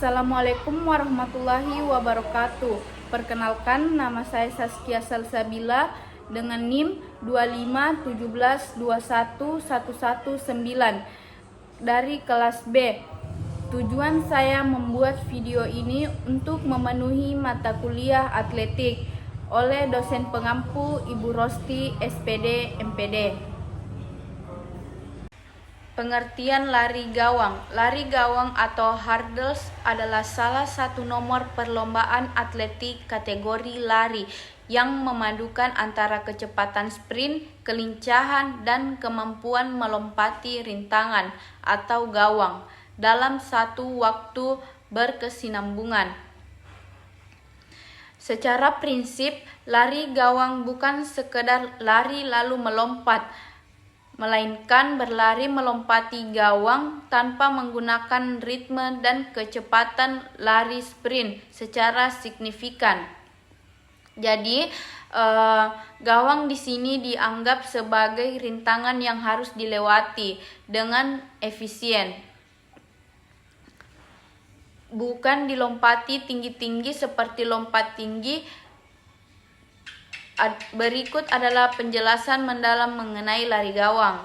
Assalamualaikum warahmatullahi wabarakatuh. Perkenalkan, nama saya Saskia Salsabila dengan NIM 251721119 dari kelas B. Tujuan saya membuat video ini untuk memenuhi mata kuliah atletik oleh dosen pengampu Ibu Rosti, SPD, MPD. Pengertian lari gawang. Lari gawang atau hurdles adalah salah satu nomor perlombaan atletik kategori lari yang memadukan antara kecepatan sprint, kelincahan, dan kemampuan melompati rintangan atau gawang dalam satu waktu berkesinambungan. Secara prinsip, lari gawang bukan sekedar lari lalu melompat, melainkan berlari melompati gawang tanpa menggunakan ritme dan kecepatan lari sprint secara signifikan. Jadi, gawang di sini dianggap sebagai rintangan yang harus dilewati dengan efisien. Bukan dilompati tinggi-tinggi seperti lompat tinggi. Berikut adalah penjelasan mendalam mengenai lari gawang.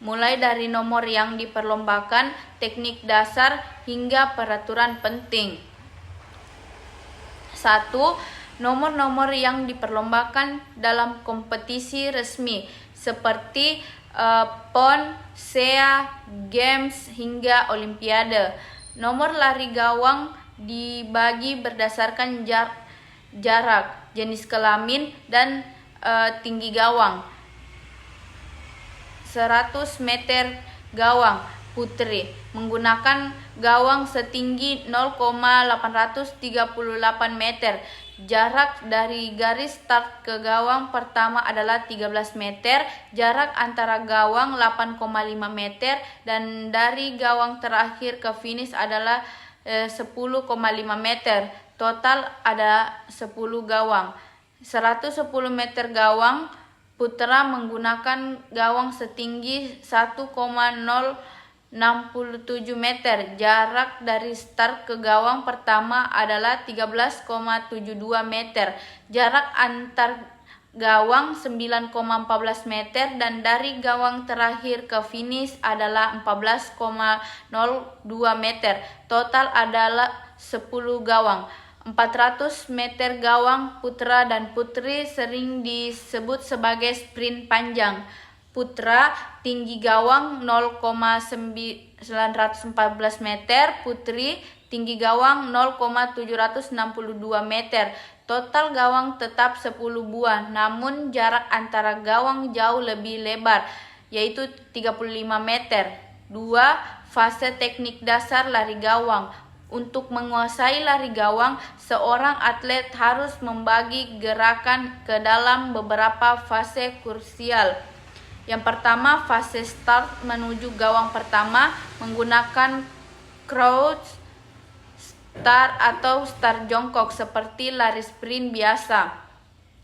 Mulai dari nomor yang diperlombakan, teknik dasar, hingga peraturan penting. 1. Nomor-nomor yang diperlombakan dalam kompetisi resmi seperti PON, SEA, Games, hingga Olimpiade. Nomor lari gawang dibagi berdasarkan jarak, jenis kelamin, dan tinggi gawang. 100 meter gawang putri menggunakan gawang setinggi 0,838 meter. Jarak dari garis start ke gawang pertama adalah 13 meter, jarak antara gawang 8,5 meter, dan dari gawang terakhir ke finish adalah 10,5 meter. Total ada 10 gawang. 110 meter gawang putra menggunakan gawang setinggi 1,067 meter. Jarak dari start ke gawang pertama adalah 13,72 meter. Jarak antar gawang 9,14 meter, dan dari gawang terakhir ke finish adalah 14,02 meter. Total adalah 10 gawang. 400 meter gawang putra dan putri sering disebut sebagai sprint panjang. Putra tinggi gawang 0,914 meter, putri tinggi gawang 0,762 meter. Total gawang tetap 10 buah, namun jarak antara gawang jauh lebih lebar, yaitu 35 meter. 2. Fase teknik dasar lari gawang. Untuk menguasai lari gawang, seorang atlet harus membagi gerakan ke dalam beberapa fase krusial. Yang pertama, fase start menuju gawang pertama menggunakan crouch start atau start jongkok seperti lari sprint biasa.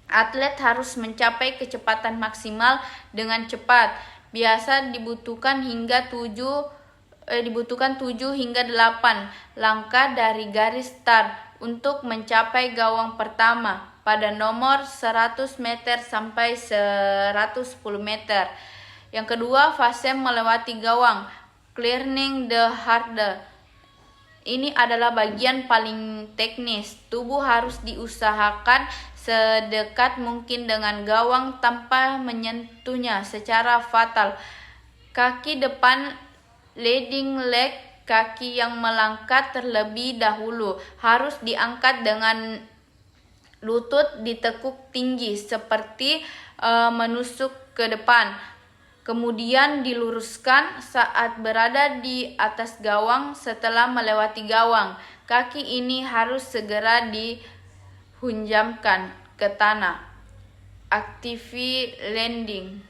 Atlet harus mencapai kecepatan maksimal dengan cepat. Biasa dibutuhkan 7 hingga 8 langkah dari garis start untuk mencapai gawang pertama pada nomor 100 meter sampai 110 meter. Yang kedua, fase melewati gawang, clearing the hurdle. Ini adalah bagian paling teknis. Tubuh harus diusahakan sedekat mungkin dengan gawang tanpa menyentuhnya secara fatal. Kaki depan leading leg, kaki yang melangkah terlebih dahulu, harus diangkat dengan lutut ditekuk tinggi seperti menusuk ke depan. Kemudian diluruskan saat berada di atas gawang. Setelah melewati gawang, kaki ini harus segera dihunjamkan ke tanah. Active landing.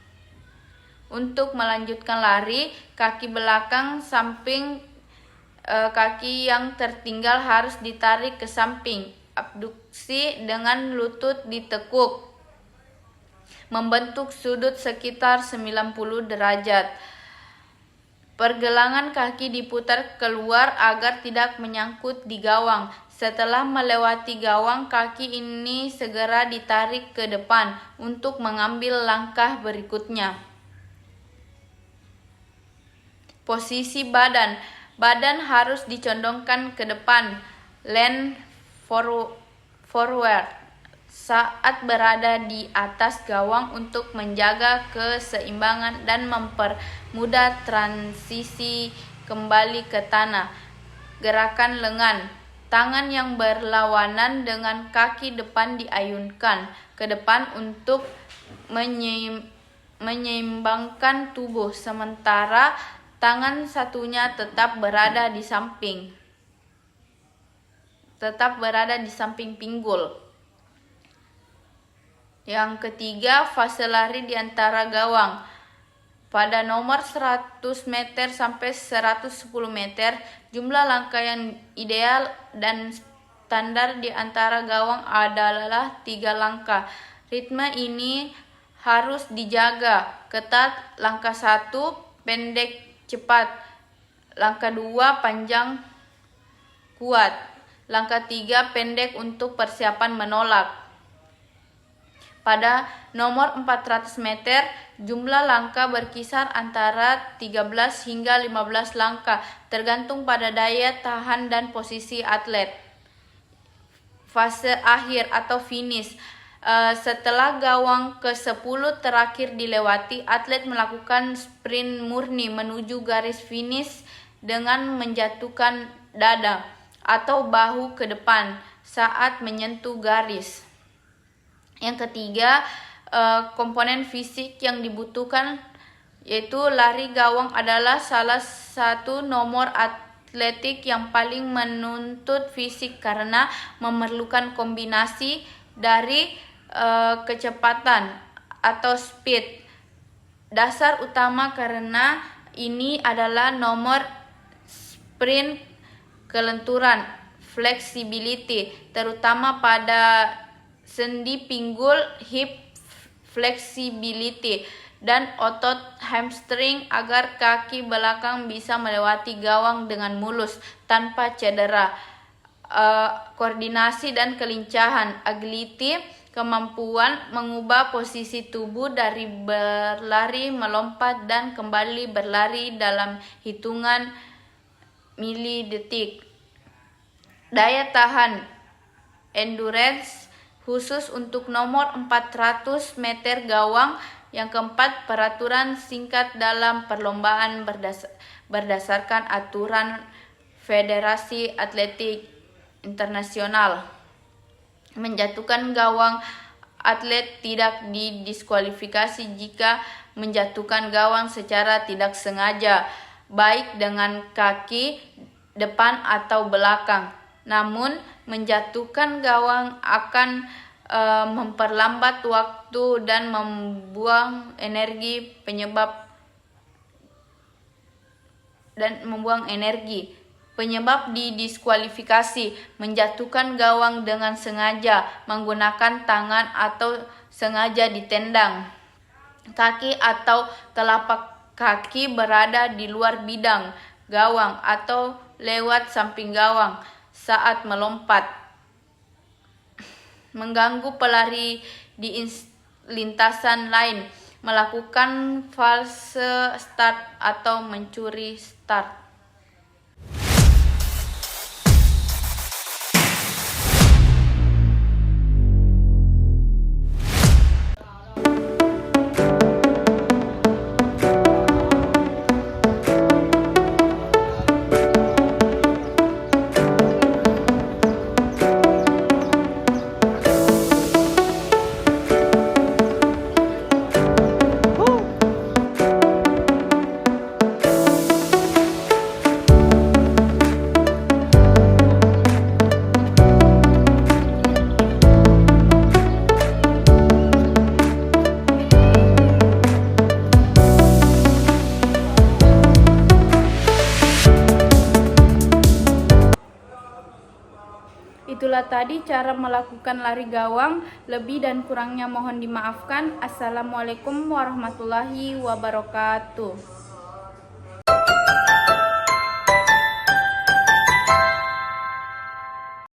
Untuk melanjutkan lari, kaki belakang samping kaki yang tertinggal harus ditarik ke samping. Abduksi dengan lutut ditekuk, membentuk sudut sekitar 90 derajat. Pergelangan kaki diputar keluar agar tidak menyangkut di gawang. Setelah melewati gawang, kaki ini segera ditarik ke depan untuk mengambil langkah berikutnya. Posisi badan. Badan harus dicondongkan ke depan, lean forward, saat berada di atas gawang untuk menjaga keseimbangan dan mempermudah transisi kembali ke tanah. Gerakan lengan. Tangan yang berlawanan dengan kaki depan diayunkan ke depan untuk menyeimbangkan tubuh, sementara tangan satunya tetap berada di samping pinggul. Yang ketiga, fase lari di antara gawang. Pada nomor 100 meter sampai 110 meter, jumlah langkah yang ideal dan standar di antara gawang adalah 3 langkah. Ritme ini harus dijaga ketat. Langkah 1 pendek cepat, langkah 2 panjang kuat, langkah 3 pendek untuk persiapan menolak. Pada nomor 400 meter, jumlah langkah berkisar antara 13 hingga 15 langkah, tergantung pada daya tahan dan posisi atlet. Fase akhir atau finish. Setelah gawang ke-10 terakhir dilewati, atlet melakukan sprint murni menuju garis finish dengan menjatuhkan dada atau bahu ke depan saat menyentuh garis. Yang ketiga, komponen fisik yang dibutuhkan, yaitu lari gawang adalah salah satu nomor atletik yang paling menuntut fisik karena memerlukan kombinasi dari kecepatan atau speed. Dasar utama karena ini adalah nomor sprint, kelenturan, flexibility, terutama pada sendi pinggul, hip flexibility, dan otot hamstring agar kaki belakang bisa melewati gawang dengan mulus tanpa cedera. Koordinasi dan kelincahan, agility, kemampuan mengubah posisi tubuh dari berlari, melompat, dan kembali berlari dalam hitungan milidetik. Daya tahan, endurance, khusus untuk nomor 400 meter gawang. Yang keempat, peraturan singkat dalam perlombaan berdasarkan aturan Federasi Atletik Internasional. Menjatuhkan gawang. Atlet tidak didiskualifikasi jika menjatuhkan gawang secara tidak sengaja, baik dengan kaki depan atau belakang. Namun, menjatuhkan gawang akan memperlambat waktu dan membuang energi penyebab didiskualifikasi. Menjatuhkan gawang dengan sengaja, menggunakan tangan atau sengaja ditendang. Kaki atau telapak kaki berada di luar bidang gawang atau lewat samping gawang saat melompat. Mengganggu pelari di lintasan lain. Melakukan false start atau mencuri start. Itulah tadi cara melakukan lari gawang. Lebih dan kurangnya mohon dimaafkan. Assalamualaikum warahmatullahi wabarakatuh.